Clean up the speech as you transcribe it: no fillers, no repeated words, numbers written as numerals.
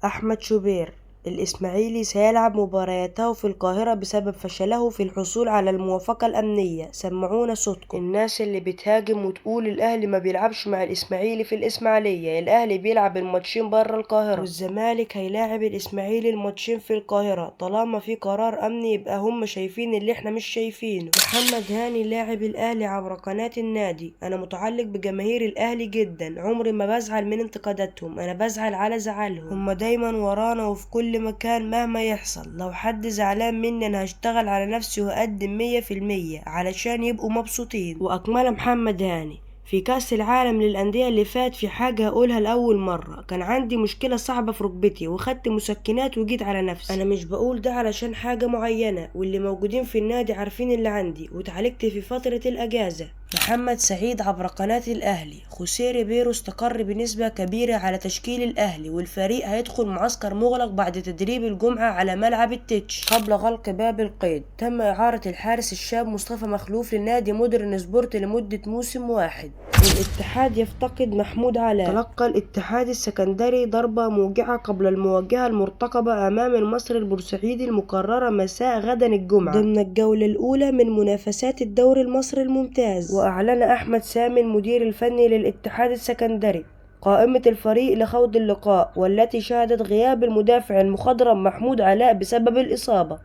أحمد شوبير الإسماعيلي سيلعب مبارياته في القاهرة بسبب فشله في الحصول على الموافقة الأمنية. سمعونا صوتكم. الناس اللي بتهاجم وتقول الأهلي ما بيلعبش مع الإسماعيلي في الإسماعيلية، الأهلي بيلعب الماتشين برا القاهرة، والزمالك هيلاعب الإسماعيلي الماتشين في القاهرة. طالما في قرار أمني يبقى هم شايفين اللي احنا مش شايفينه. محمد هاني لاعب الأهلي عبر قناة النادي: أنا متعلق بجماهير الأهلي جدا، عمري ما بزعل من انتقاداتهم، أنا بزعل على زعلهم، هم دايما ورانا وفي كل مكان مهما يحصل. لو حد زعلان مني انا هشتغل على نفسي وأقدم 100% علشان يبقوا مبسوطين. واكمل محمد هاني: في كأس العالم للأندية اللي فات في حاجة هقولها لأول مرة، كان عندي مشكلة صعبة في ركبتي وخدت مسكنات وجيت على نفسي. أنا مش بقول ده علشان حاجة معينة، واللي موجودين في النادي عارفين اللي عندي، واتعالجت في فترة الأجازة. محمد سعيد عبر قناة الأهلي: خوسيه ريبيرو استقر بنسبة كبيرة على تشكيل الأهلي، والفريق هيدخل معسكر مغلق بعد تدريب الجمعة على ملعب التتش قبل غلق باب القيد. تم إعارة الحارس الشاب مصطفى مخلوف لنادي مودرن سبورت لمدة موسم واحد. الاتحاد يفتقد محمود علاء: تلقى الاتحاد السكندري ضربة موجعة قبل المواجهة المرتقبة أمام المصري البورسعيدي المقررة مساء غدا الجمعة ضمن الجولة الأولى من منافسات الدوري المصري الممتاز. وأعلن أحمد سامي المدير الفني للاتحاد السكندري قائمة الفريق لخوض اللقاء، والتي شهدت غياب المدافع المخضرم محمود علاء بسبب الإصابة.